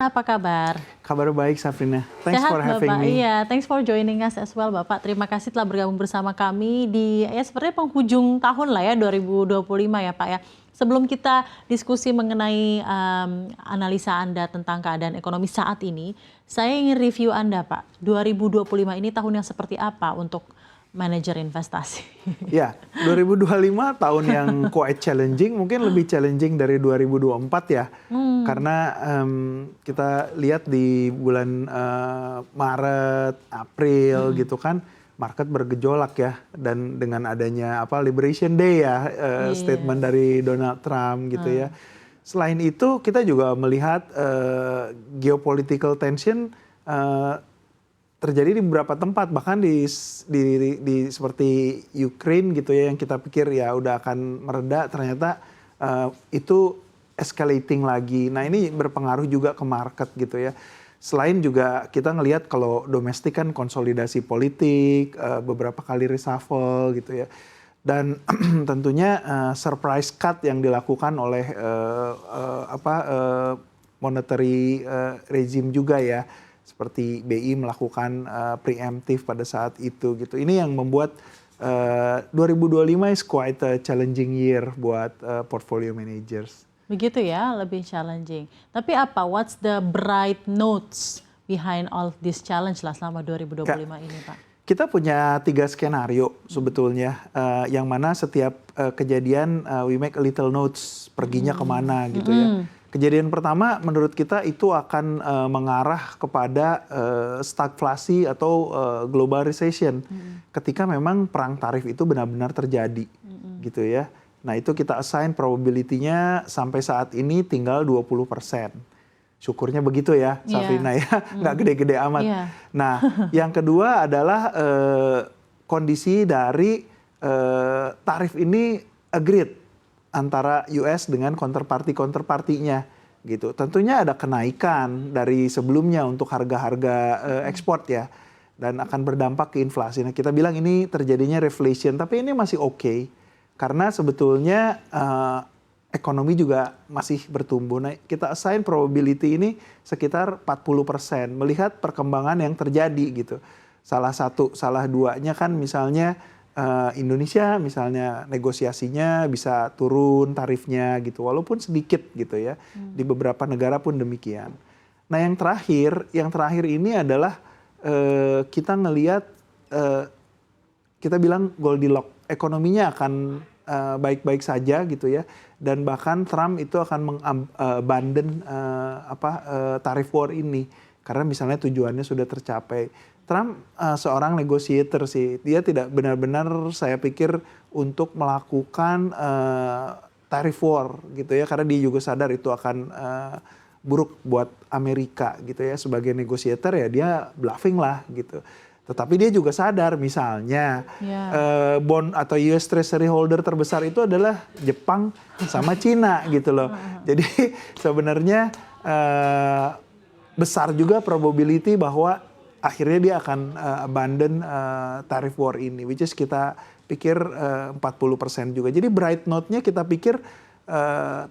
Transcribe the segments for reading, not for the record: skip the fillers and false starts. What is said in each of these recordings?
Apa kabar? Kabar baik, Safrina. Thanks Sehat, for having Bapak. me. Iya, thanks for joining us as well, Bapak. Terima kasih telah bergabung bersama kami di sepertinya penghujung tahun lah ya, 2025 ya, Pak ya. Sebelum kita diskusi mengenai analisa Anda tentang keadaan ekonomi saat ini, saya ingin review Anda, Pak. 2025 ini tahun yang seperti apa untuk manajer investasi? Ya, 2025 tahun yang quite challenging, mungkin lebih challenging dari 2024 ya. Karena kita lihat di bulan Maret, April gitu kan, market bergejolak ya. Dan dengan adanya Liberation Day ya, statement dari Donald Trump gitu ya. Selain itu kita juga melihat geopolitical tension terjadi di beberapa tempat, bahkan di seperti Ukraine gitu ya, yang kita pikir ya udah akan mereda, ternyata itu escalating lagi. Nah ini berpengaruh juga ke market gitu ya. Selain juga kita ngelihat kalau domestik kan konsolidasi politik, beberapa kali reshuffle gitu ya. Dan tentunya surprise cut yang dilakukan oleh monetary regime juga ya. Seperti BI melakukan preemptive pada saat itu gitu. Ini yang membuat 2025 is quite a challenging year buat portfolio managers. Begitu ya, lebih challenging. Tapi apa, what's the bright notes behind all this challenge lah selama 2025 ini, Pak? Kita punya 3 skenario sebetulnya, yang mana setiap kejadian we make a little notes, perginya kemana gitu ya. Kejadian pertama menurut kita itu akan mengarah kepada stagflasi atau global recession ketika memang perang tarif itu benar-benar terjadi gitu ya. Nah itu kita assign probability-nya sampai saat ini tinggal 20%. Syukurnya begitu ya, Safrina ya, nggak gede-gede amat. Nah yang kedua adalah kondisi dari tarif ini agreed antara US dengan counterparty-nya gitu. Tentunya ada kenaikan dari sebelumnya untuk harga-harga ekspor ya, dan akan berdampak ke inflasi. Nah kita bilang ini terjadinya reflation, tapi ini masih oke, karena sebetulnya ekonomi juga masih bertumbuh. Nah kita assign probability ini sekitar 40%, melihat perkembangan yang terjadi gitu. Salah duanya kan misalnya Indonesia misalnya negosiasinya bisa turun tarifnya gitu, walaupun sedikit gitu ya. Di beberapa negara pun demikian. Nah yang terakhir ini adalah kita ngelihat, kita bilang Goldilocks, ekonominya akan baik-baik saja gitu ya. Dan bahkan Trump itu akan mengabandon tarif war ini, karena misalnya tujuannya sudah tercapai. Trump seorang negotiator sih, dia tidak benar-benar saya pikir untuk melakukan tarif war gitu ya, karena dia juga sadar itu akan buruk buat Amerika gitu ya. Sebagai negotiator ya dia bluffing lah gitu. Tetapi dia juga sadar misalnya bond atau US Treasury holder terbesar itu adalah Jepang sama Cina gitu loh. Jadi sebenarnya besar juga probability bahwa akhirnya dia akan abandon tarif war ini, which is kita pikir 40% juga. Jadi bright note-nya kita pikir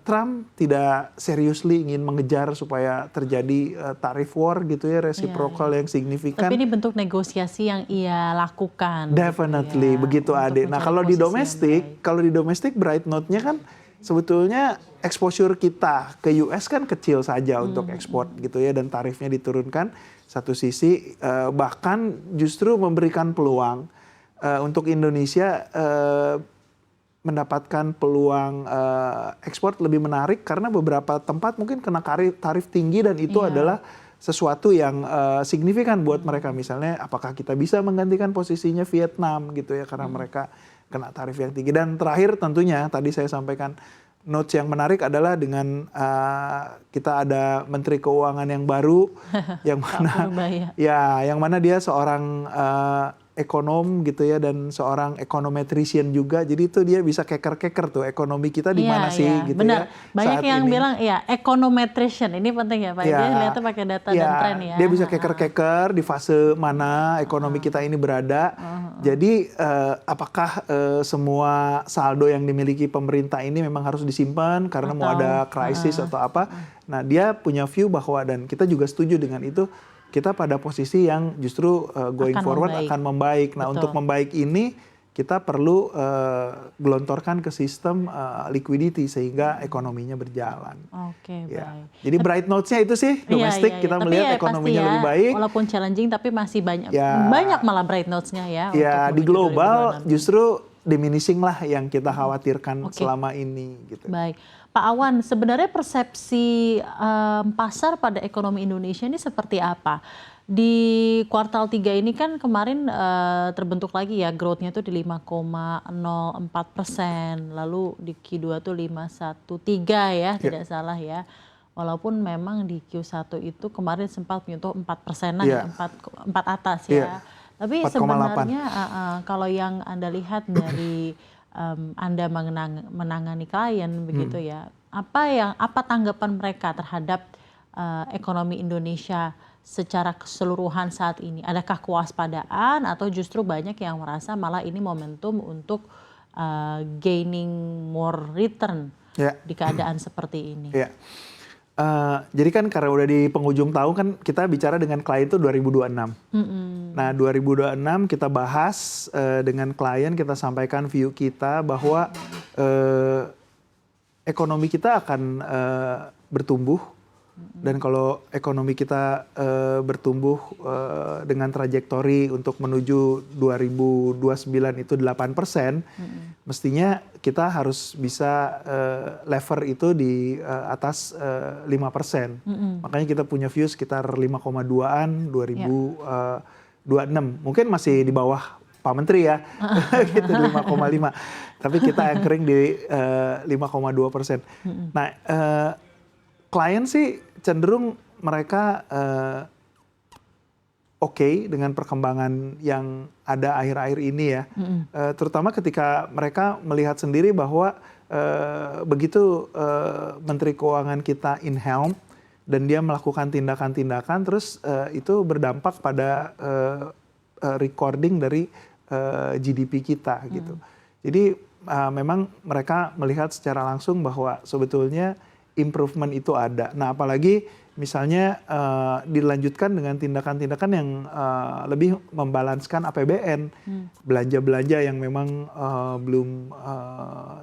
Trump tidak seriously ingin mengejar supaya terjadi tarif war gitu ya, reciprocal yang signifikan. Tapi ini bentuk negosiasi yang ia lakukan. Definitely, gitu ya, begitu Ade. Nah kalau di domestik bright note-nya kan sebetulnya exposure kita ke US kan kecil saja untuk ekspor gitu ya, dan tarifnya diturunkan. Satu sisi bahkan justru memberikan peluang untuk Indonesia mendapatkan peluang ekspor lebih menarik, karena beberapa tempat mungkin kena tarif tinggi dan itu adalah sesuatu yang signifikan buat mereka. Misalnya apakah kita bisa menggantikan posisinya Vietnam gitu ya, karena mereka kena tarif yang tinggi. Dan terakhir tentunya tadi saya sampaikan, notes yang menarik adalah dengan kita ada Menteri Keuangan yang baru, yang mana dia seorang ekonom gitu ya dan seorang econometrician juga. Jadi itu dia bisa keker-keker tuh ekonomi kita di mana sih gitu benar. ya. Banyak saat yang ini. bilang ya econometrician ini penting ya Pak. Ya, Dia lihatnya pakai data dan tren ya. dia bisa keker-keker di fase mana ekonomi kita ini berada. Jadi apakah semua saldo yang dimiliki pemerintah ini memang harus disimpan karena mau ada krisis atau apa? Nah, dia punya view bahwa, dan kita juga setuju dengan itu, kita pada posisi yang justru going forward akan membaik. Nah, untuk membaik ini kita perlu gelontorkan ke sistem liquidity sehingga ekonominya berjalan. Oke, baik. Jadi bright notes-nya itu sih domestik kita melihat ekonominya lebih baik. Walaupun challenging tapi masih banyak malah bright notes-nya ya. Ya, di global justru diminishing lah yang kita khawatirkan selama ini gitu. Baik. Pak Awan, sebenarnya persepsi pasar pada ekonomi Indonesia ini seperti apa? Di kuartal 3 ini kan kemarin terbentuk lagi ya growth-nya tuh di 5,04%, lalu di Q2 tuh 513 ya, tidak salah ya. Walaupun memang di Q1 itu kemarin sempat menyentuh 4%-an ya, 4 atas ya. Tapi 4,8. sebenarnya kalau yang Anda lihat dari Anda menangani klien begitu ya, apa tanggapan mereka terhadap ekonomi Indonesia secara keseluruhan saat ini? Adakah kewaspadaan atau justru banyak yang merasa malah ini momentum untuk gaining more return di keadaan seperti ini? Jadi kan karena udah di penghujung tahun kan kita bicara dengan klien itu 2026. Nah 2026 kita bahas dengan klien, kita sampaikan view kita bahwa ekonomi kita akan bertumbuh. Dan kalau ekonomi kita bertumbuh dengan trajektori untuk menuju 2029 itu 8%, mestinya kita harus bisa lever itu di atas 5%. Makanya kita punya view sekitar 5,2-an 2026. Mungkin masih di bawah Pak Menteri ya, gitu 5,5. Tapi kita anchoring di 5,2%. Nah, klien sih cenderung mereka oke dengan perkembangan yang ada akhir-akhir ini ya. Terutama ketika mereka melihat sendiri bahwa begitu Menteri Keuangan kita in helm dan dia melakukan tindakan-tindakan, terus itu berdampak pada recording dari GDP kita gitu. Jadi memang mereka melihat secara langsung bahwa sebetulnya improvement itu ada. Nah, apalagi misalnya dilanjutkan dengan tindakan-tindakan yang lebih membalanskan APBN, belanja-belanja yang memang belum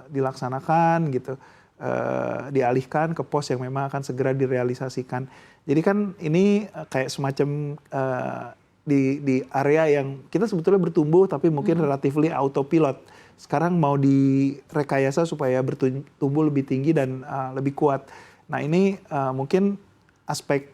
dilaksanakan gitu, dialihkan ke pos yang memang akan segera direalisasikan. Jadi kan ini kayak semacam di area yang kita sebetulnya bertumbuh tapi mungkin relatively autopilot. Sekarang mau direkayasa supaya bertumbuh lebih tinggi dan lebih kuat. Nah ini mungkin aspek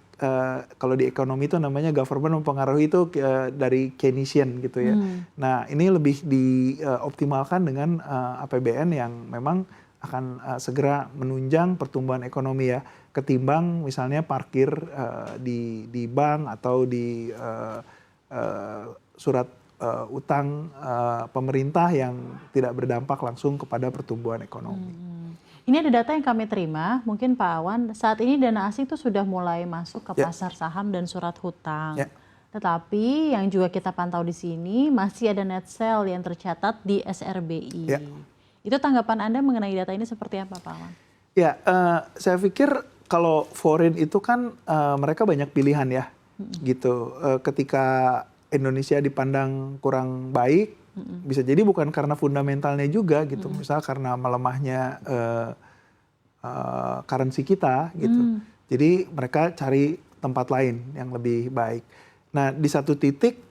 kalau di ekonomi itu namanya government mempengaruhi itu dari Keynesian gitu ya. Nah ini lebih dioptimalkan dengan APBN yang memang akan segera menunjang pertumbuhan ekonomi ya. Ketimbang misalnya parkir di bank atau di surat utang pemerintah yang tidak berdampak langsung kepada pertumbuhan ekonomi. Ini ada data yang kami terima, mungkin Pak Awan, saat ini dana asing itu sudah mulai masuk ke pasar saham dan surat hutang. Tetapi yang juga kita pantau di sini masih ada net sell yang tercatat di SRBI. Itu tanggapan Anda mengenai data ini seperti apa Pak Awan? Ya, saya pikir kalau foreign itu kan mereka banyak pilihan ya, gitu. Ketika Indonesia dipandang kurang baik, bisa jadi bukan karena fundamentalnya juga gitu, misal karena melemahnya currency kita gitu. Jadi mereka cari tempat lain yang lebih baik. Nah di satu titik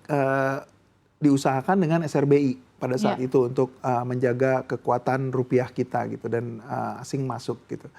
diusahakan dengan SRBI pada saat itu untuk menjaga kekuatan rupiah kita gitu dan asing masuk gitu.